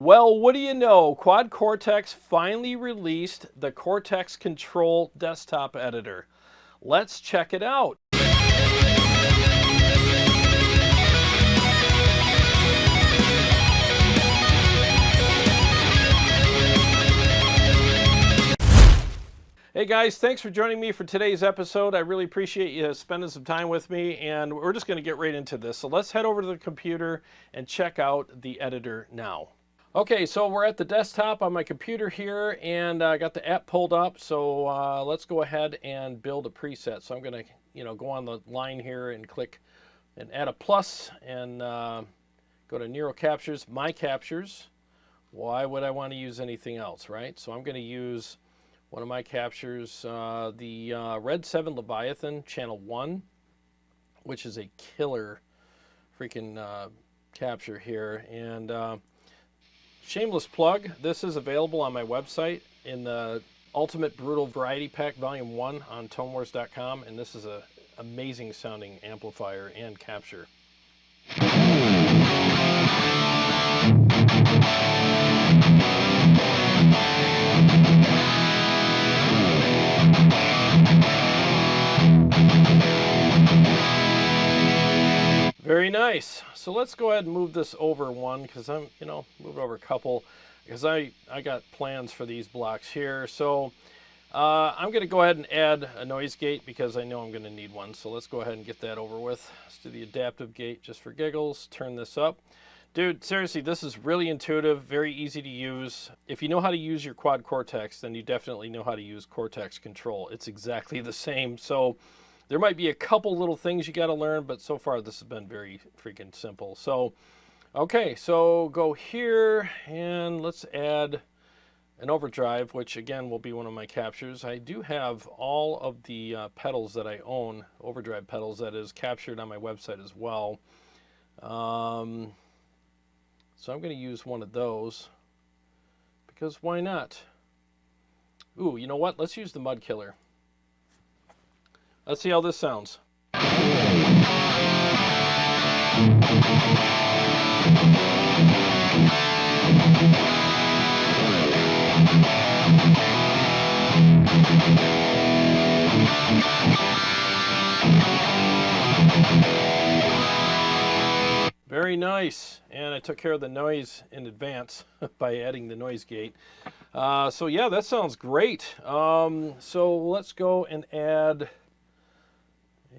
Well, what do you know? Quad Cortex finally released the Cortex Control desktop editor. Let's check it out. Hey guys, thanks for joining me for today's episode. I really appreciate you spending some time with me, and we're just going to get right into this. So let's head over to the computer and check out the editor now. Okay, so we're at the desktop on my computer here, and I got the app pulled up. So let's go ahead and build a preset. So I'm going to, go on the line here and click and add a plus, and go to Neural Captures, My Captures. Why would I want to use anything else, right? So I'm going to use one of my captures, the Red 7 Leviathan Channel 1, which is a killer freaking capture here. And shameless plug, this is available on my website in the Ultimate Brutal Variety Pack Volume 1 on tonewars.com, and this is an amazing sounding amplifier and capture. Very nice. So let's go ahead and move this over one, because I'm, move over a couple, because I got plans for these blocks here. So I'm going to go ahead and add a noise gate because I know I'm going to need one. So let's go ahead and get that over with. Let's do the adaptive gate just for giggles. Turn this up. Dude, seriously, this is really intuitive, very easy to use. If you know how to use your Quad Cortex, then you definitely know how to use Cortex Control. It's exactly the same. So there might be a couple little things you got to learn, but so far this has been very freaking simple. So, okay, so go here and let's add an overdrive, which again will be one of my captures. I do have all of the pedals that I own, overdrive pedals, that is captured on my website as well. So I'm going to use one of those because why not? Ooh, you know what? Let's use the Mud Killer. Let's see how this sounds. Very nice. And I took care of the noise in advance by adding the noise gate. So yeah, that sounds great. So let's go and add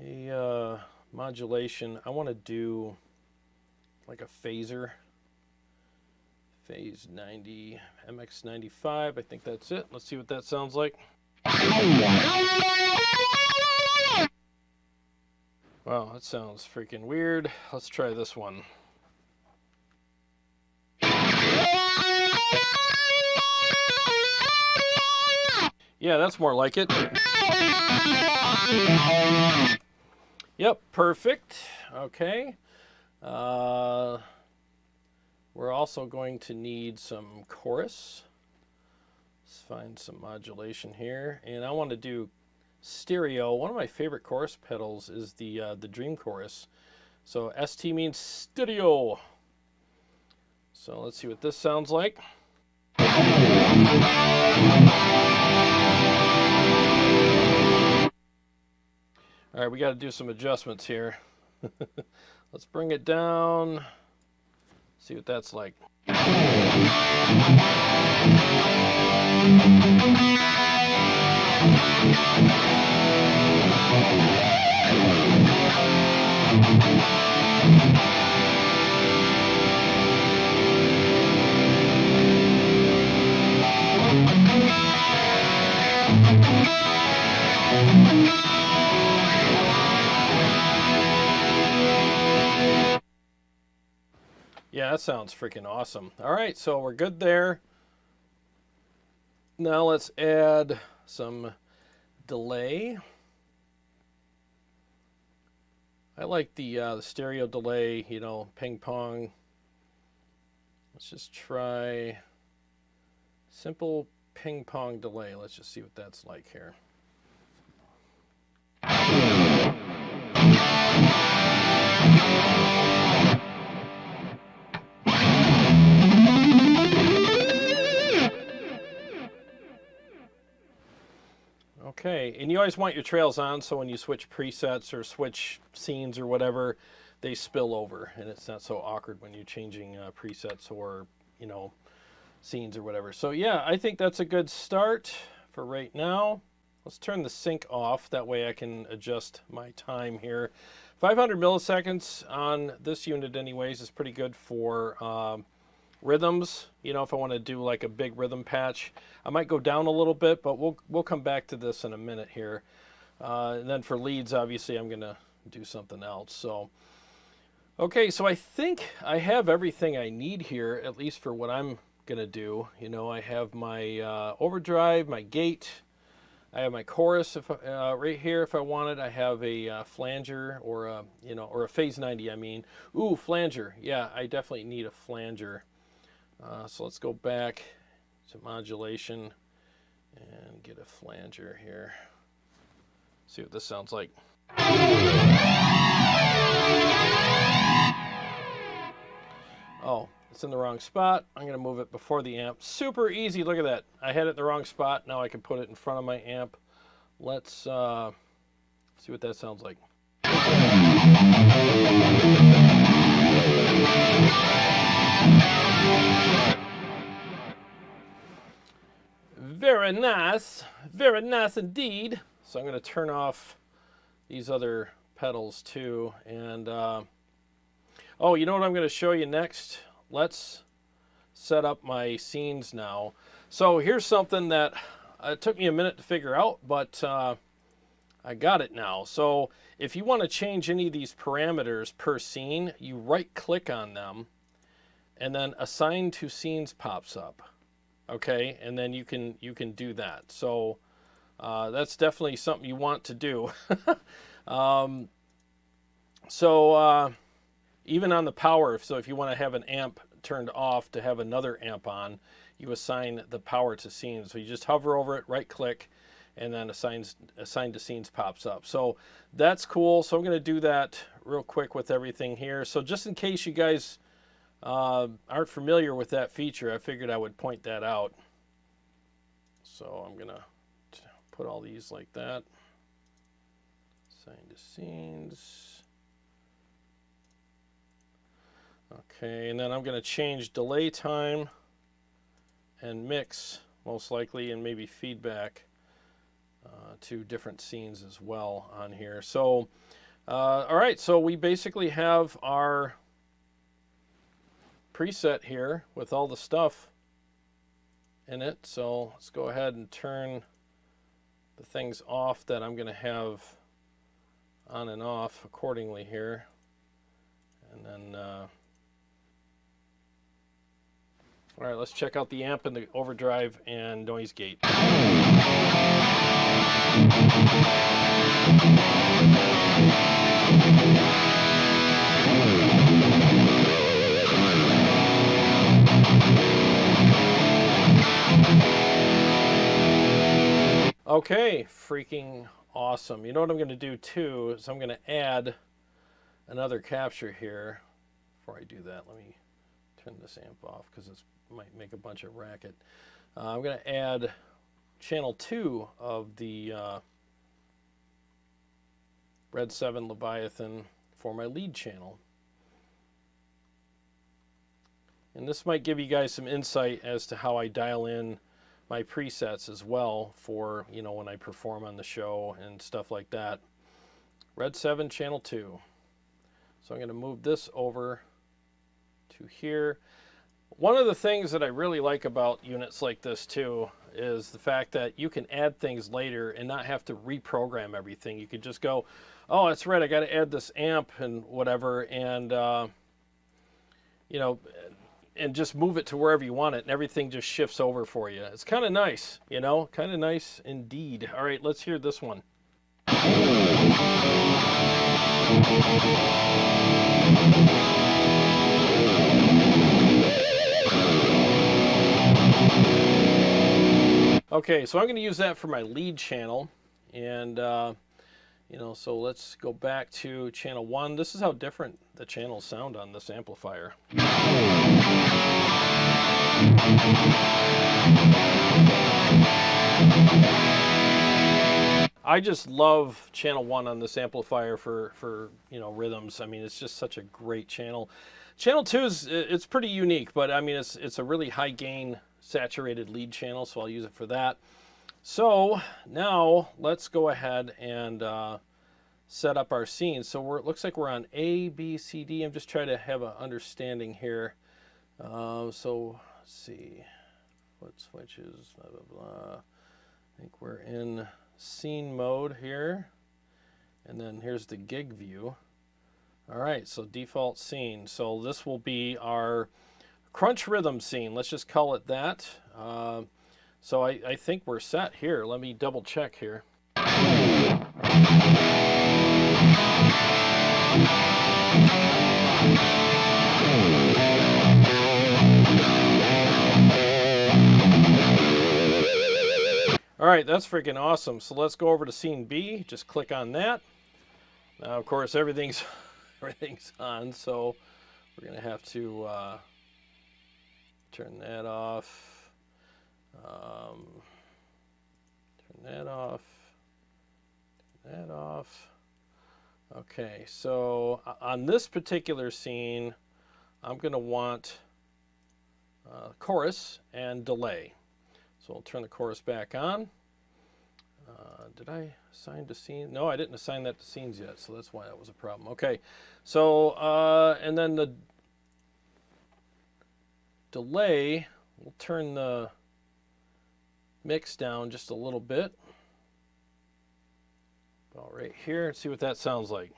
a modulation. I want to do like a phaser, phase 90, MX 95. I think that's it. Let's see what that sounds like. Wow, that sounds freaking weird. Let's try this one. Yeah, that's more like it. Yep, perfect. Okay. We're also going to need some chorus. Let's find some modulation here. And I want to do stereo. One of my favorite chorus pedals is the Dream Chorus. So ST means stereo. So let's see what this sounds like. All right, we got to do some adjustments here. Let's bring it down. See what that's like. Yeah, that sounds freaking awesome. All right, so we're good there. Now let's add some delay. I like the stereo delay, ping pong. Let's just try simple ping pong delay. Let's just see what that's like here. Okay, and you always want your trails on so when you switch presets or switch scenes or whatever, they spill over and it's not so awkward when you're changing presets or, you know, scenes or whatever. So yeah, I think that's a good start for right now. Let's turn the sync off. That way I can adjust my time here. 500 milliseconds on this unit anyways is pretty good for rhythms. You know, if I want to do like a big rhythm patch, I might go down a little bit, but we'll come back to this in a minute here. And then for leads, obviously I'm going to do something else. So, okay, so I think I have everything I need here, at least for what I'm going to do. You know, I have my overdrive, my gate, I have my chorus right here if I wanted. I have a flanger or a, you know, or a phase 90, I mean. Ooh, flanger. Yeah, I definitely need a flanger. So let's go back to modulation and get a flanger here. See what this sounds like. Oh, it's in the wrong spot. I'm going to move it before the amp. Super easy. Look at that. I had it in the wrong spot. Now I can put it in front of my amp. Let's see what that sounds like. Very nice. Very nice indeed. So I'm going to turn off these other pedals too. And oh, you know what I'm going to show you next? Let's set up my scenes now. So here's something that it took me a minute to figure out, but I got it now. So if you want to change any of these parameters per scene, you right click on them and then assign to scenes pops up. Okay, and then you can do that. So that's definitely something you want to do. Even on the power, so if you want to have an amp turned off to have another amp on, you assign the power to scenes. So you just hover over it, right click, and then assign to scenes pops up. So that's cool. So I'm going to do that real quick with everything here. So just in case you guys aren't familiar with that feature, I figured I would point that out. So I'm going to put all these like that. Assign to scenes. Okay, and then I'm going to change delay time and mix, most likely, and maybe feedback to different scenes as well on here. So, all right, so we basically have our preset here with all the stuff in it. So let's go ahead and turn the things off that I'm going to have on and off accordingly here. And then all right, let's check out the amp and the overdrive and noise gate. Okay, freaking awesome. You know what I'm going to do too is I'm going to add another capture here. Before I do that, let me turn this amp off because it might make a bunch of racket. I'm going to add channel 2 of the Red 7 Leviathan for my lead channel. And this might give you guys some insight as to how I dial in my presets as well for, you know, when I perform on the show and stuff like that. Red 7 channel 2. So I'm going to move this over to here. One of the things that I really like about units like this too is the fact that you can add things later and not have to reprogram everything. You could just go, oh, that's right, I got to add this amp and whatever, and you know, and just move it to wherever you want it, and everything just shifts over for you. It's kind of nice, you know, kind of nice indeed. All right, let's hear this one. Okay, so I'm going to use that for my lead channel, and you know, so let's go back to channel 1. This is how different the channels sound on this amplifier. I just love channel 1 on this amplifier for you know, rhythms. I mean, it's just such a great channel. Channel 2 it's pretty unique, but I mean, it's a really high gain saturated lead channel, so I'll use it for that. So now let's go ahead and set up our scene. So it looks like we're on A, B, C, D. I'm just trying to have an understanding here. So let's see, foot switches, blah, blah, blah. I think we're in scene mode here. And then here's the gig view. All right, so default scene. So this will be our crunch rhythm scene. Let's just call it that. So I think we're set here. Let me double check here. All right, that's freaking awesome. So let's go over to scene B. Just click on that. Now, of course, everything's on, so we're gonna have to turn that off. Turn that off. Turn that off. Okay, so on this particular scene, I'm gonna want chorus and delay. So I'll turn the chorus back on. Did I assign to scene? No, I didn't assign that to scenes yet, so that's why that was a problem. Okay, so and then the delay, we'll turn the mix down just a little bit. About right here, and see what that sounds like.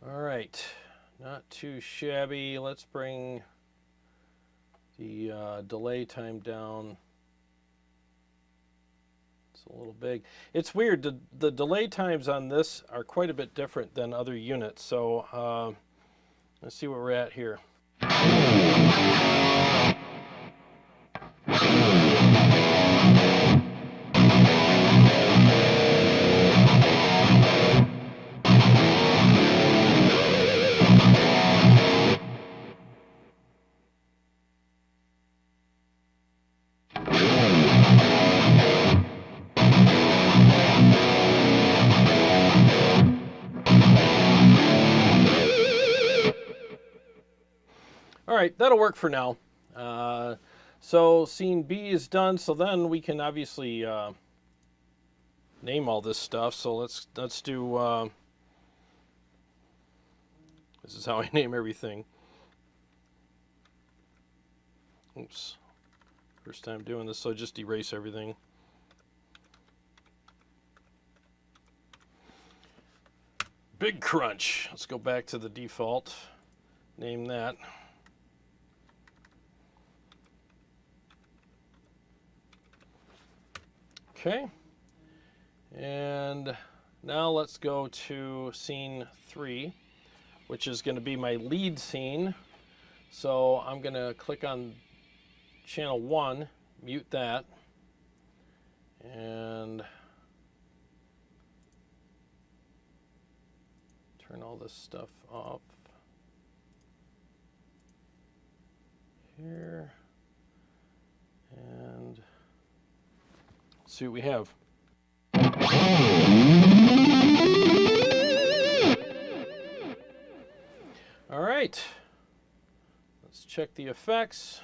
All right, not too shabby. Let's bring the delay time down. It's a little big. It's weird. The delay times on this are quite a bit different than other units. So let's see where we're at here. All right, that'll work for now. So scene B is done. So then we can obviously name all this stuff. So let's do. This is how I name everything. Oops, first time doing this. So just erase everything. Big crunch. Let's go back to the default. Name that. Okay, and now let's go to scene 3, which is going to be my lead scene. So I'm going to click on channel 1, mute that, and turn all this stuff off here, and see what we have. All right, let's check the effects.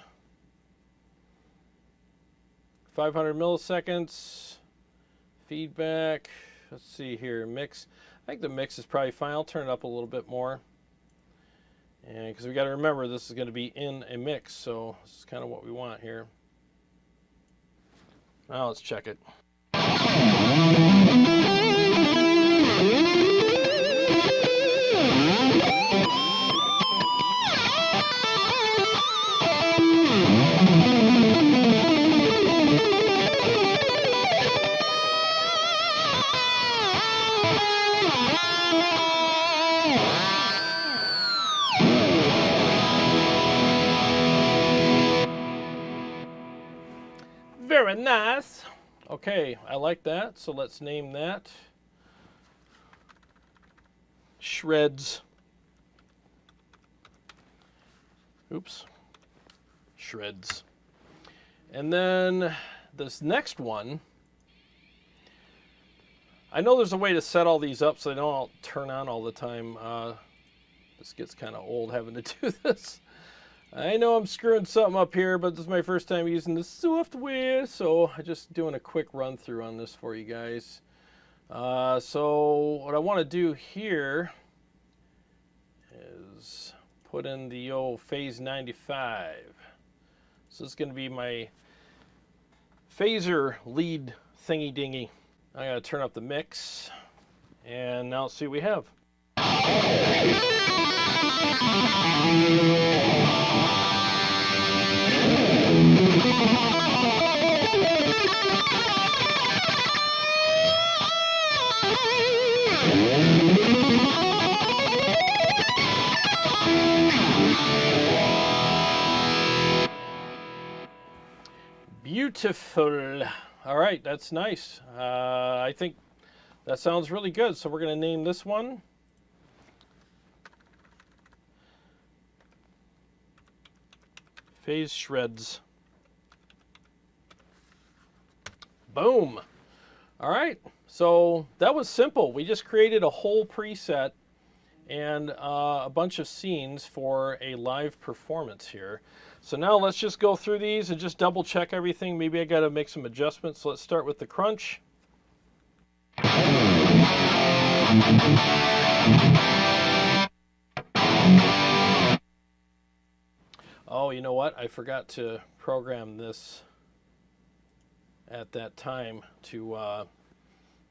500 milliseconds, feedback. Let's see here, mix. I think the mix is probably fine. I'll turn it up a little bit more. And because we got to remember, this is going to be in a mix, so this is kind of what we want here. Now let's check it. Very nice. Okay, I like that, so let's name that. shreds. Oops. Shreds. And then this next one, I know there's a way to set all these up so they don't all turn on all the time. This gets kind of old having to do this. I know I'm screwing something up here, but this is my first time using the software, so I'm just doing a quick run through on this for you guys. So what I want to do here is put in the old phase 95. So this is going to be my phaser lead thingy dingy. I gotta turn up the mix, and now let's see what we have. Beautiful. All right, that's nice. I think that sounds really good. So we're going to name this one Phase Shreds. Boom. All right, so that was simple. We just created a whole preset and a bunch of scenes for a live performance here. So now let's just go through these and just double check everything. Maybe I got to make some adjustments. So let's start with the crunch. Oh, you know what? I forgot to program this at that time to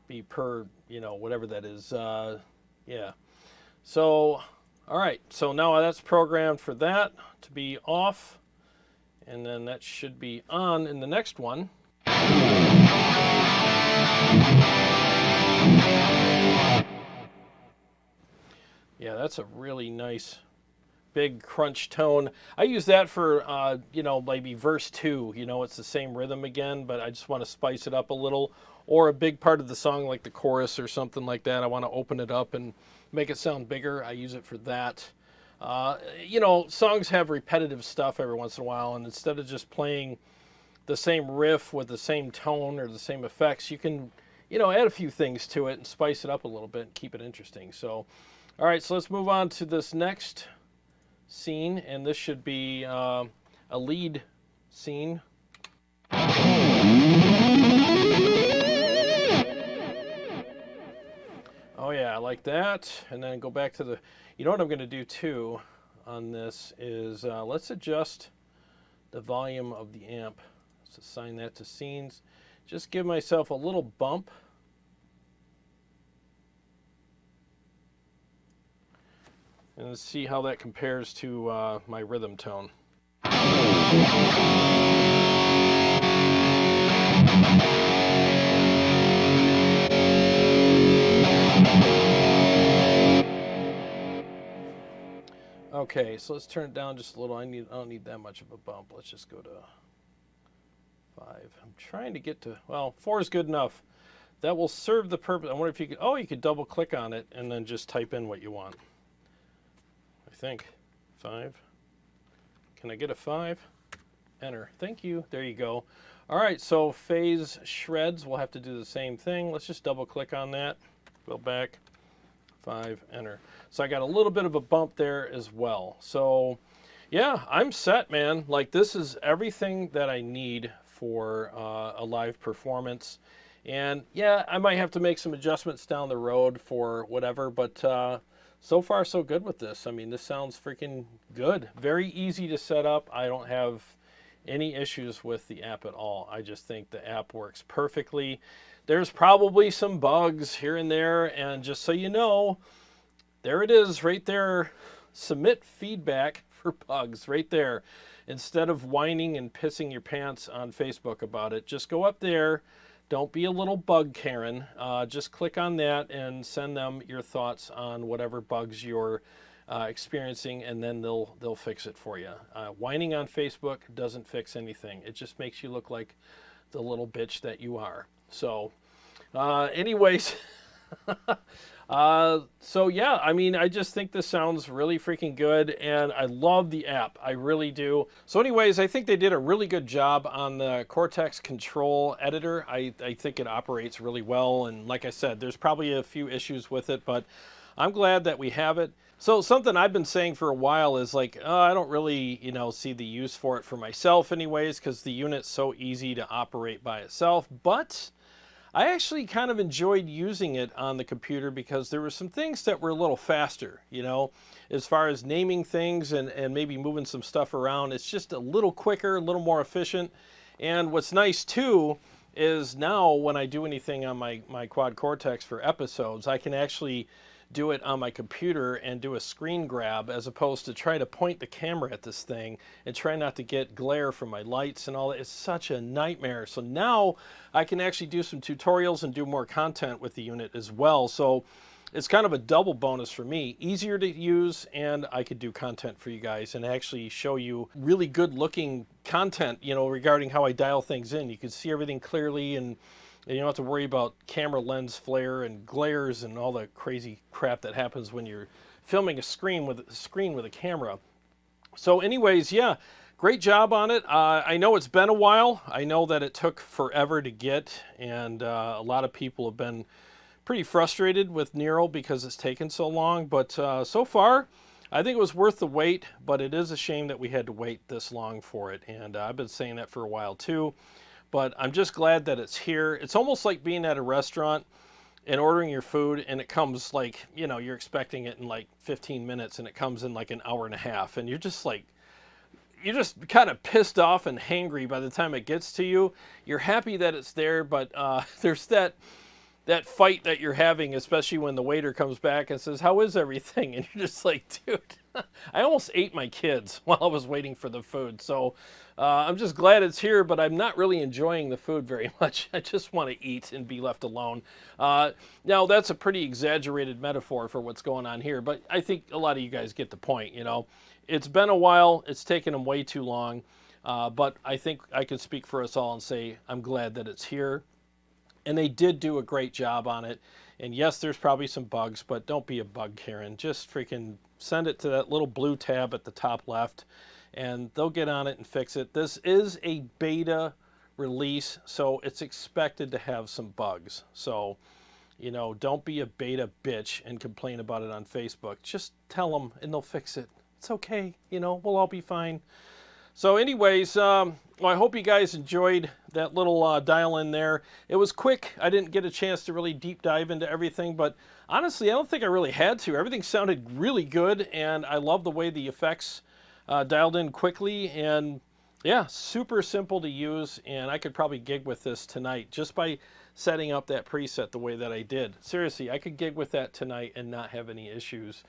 be per, you know, whatever that is. Yeah. So, all right. So now that's programmed for that to be off. And then that should be on in the next one. Yeah, that's a really nice big crunch tone. I use that for, you know, maybe verse 2. You know, it's the same rhythm again, but I just want to spice it up a little. Or a big part of the song like the chorus or something like that. I want to open it up and make it sound bigger. I use it for that. You know, songs have repetitive stuff every once in a while, and instead of just playing the same riff with the same tone or the same effects, you can, you know, add a few things to it and spice it up a little bit and keep it interesting. So, all right, so let's move on to this next scene, and this should be a lead scene. Oh yeah, I like that. And then go back to the, you know what I'm going to do too on this is let's adjust the volume of the amp. Let's assign that to scenes. Just give myself a little bump. And let's see how that compares to my rhythm tone. Okay, so let's turn it down just a little. I don't need that much of a bump. Let's just go to 5. I'm trying to get to, well, 4 is good enough. That will serve the purpose. I wonder if you could, oh, you could double click on it and then just type in what you want. I think 5. Can I get a 5? Enter. Thank you. There you go. All right, so phase shreds, we'll have to do the same thing. Let's just double click on that. Go back. 5, enter. So I got a little bit of a bump there as well. So yeah, I'm set, man. Like, this is everything that I need for a live performance. And yeah, I might have to make some adjustments down the road for whatever, but so far so good with this. I mean, this sounds freaking good. Very easy to set up. I don't have any issues with the app at all. I just think the app works perfectly. There's probably some bugs here and there, and just so you know, there it is right there. Submit feedback for bugs right there. Instead of whining and pissing your pants on Facebook about it, just go up there. Don't be a little bug Karen. Just click on that and send them your thoughts on whatever bugs you're experiencing, and then they'll fix it for you. Whining on Facebook doesn't fix anything. It just makes you look like the little bitch that you are. So anyways, So yeah, I mean, I just think this sounds really freaking good, and I love the app. I really do. So anyways, I think they did a really good job on the Cortex control editor. I think it operates really well, and like I said, there's probably a few issues with it, but I'm glad that we have it. So something I've been saying for a while is like, I don't really, see the use for it for myself anyways, because the unit's so easy to operate by itself, but I actually kind of enjoyed using it on the computer because there were some things that were a little faster, as far as naming things and maybe moving some stuff around. It's just a little quicker, a little more efficient. And what's nice too is now when I do anything on my Quad Cortex for episodes, I can actually do it on my computer and do a screen grab as opposed to try to point the camera at this thing and try not to get glare from my lights and all that. It's such a nightmare. So now I can actually do some tutorials and do more content with the unit as well. So it's kind of a double bonus for me. Easier to use, and I could do content for you guys and actually show you really good looking content, regarding how I dial things in. You can see everything clearly, and you don't have to worry about camera lens flare and glares and all the crazy crap that happens when you're filming a screen with a camera. So anyways, yeah, great job on it. I know it's been a while. I know that it took forever to get, and a lot of people have been pretty frustrated with Nero because it's taken so long. But so far, I think it was worth the wait, but it is a shame that we had to wait this long for it. And I've been saying that for a while too. But I'm just glad that it's here. It's almost like being at a restaurant and ordering your food, and it comes like, you're expecting it in like 15 minutes and it comes in like an hour and a half. And you're just kind of pissed off and hangry by the time it gets to you. You're happy that it's there, but there's that fight that you're having, especially when the waiter comes back and says, "How is everything?" And you're just like, dude, I almost ate my kids while I was waiting for the food. So I'm just glad it's here, but I'm not really enjoying the food very much. I just want to eat and be left alone. Now, that's a pretty exaggerated metaphor for what's going on here, but I think a lot of you guys get the point, It's been a while. It's taken them way too long. But I think I can speak for us all and say I'm glad that it's here. And they did do a great job on it. And yes, there's probably some bugs, but don't be a bug Karen. Just freaking send it to that little blue tab at the top left, and they'll get on it and fix it. This is a beta release, so it's expected to have some bugs. So, don't be a beta bitch and complain about it on Facebook. Just tell them and they'll fix it. It's okay. We'll all be fine. So anyways, well, I hope you guys enjoyed that little dial in there. It was quick. I didn't get a chance to really deep dive into everything, but honestly, I don't think I really had to. Everything sounded really good, and I love the way the effects dialed in quickly, and yeah, super simple to use, and I could probably gig with this tonight just by setting up that preset the way that I did. Seriously, I could gig with that tonight and not have any issues.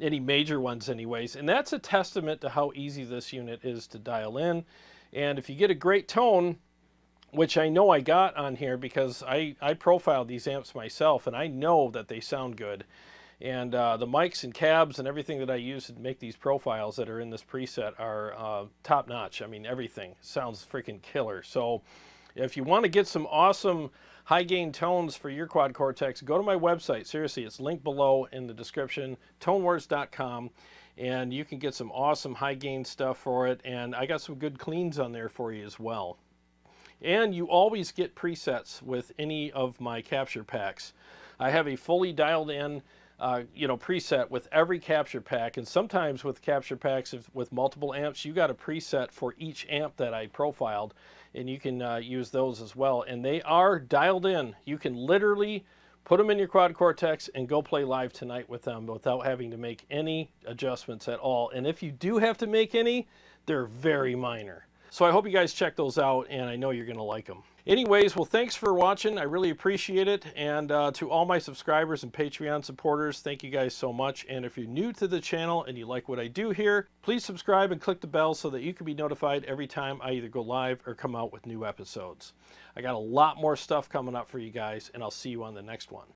Any major ones anyways. And that's a testament to how easy this unit is to dial in. And if you get a great tone, which I know I got on here because I profiled these amps myself, and I know that they sound good. And the mics and cabs and everything that I use to make these profiles that are in this preset are top notch. I mean, everything sounds freaking killer. So if you want to get some awesome high gain tones for your Quad Cortex, go to my website. Seriously, it's linked below in the description, tonewars.com, and you can get some awesome high gain stuff for it. And I got some good cleans on there for you as well. And you always get presets with any of my capture packs. I have a fully dialed in preset with every capture pack, and sometimes with capture packs with multiple amps, you got a preset for each amp that I profiled, and you can use those as well, and they are dialed in. You can literally put them in your Quad Cortex and go play live tonight with them without having to make any adjustments at all. And if you do have to make any, they're very minor. So I hope you guys check those out, and I know you're going to like them. Anyways, well, thanks for watching. I really appreciate it. And to all my subscribers and Patreon supporters, thank you guys so much. And if you're new to the channel and you like what I do here, please subscribe and click the bell so that you can be notified every time I either go live or come out with new episodes. I got a lot more stuff coming up for you guys, and I'll see you on the next one.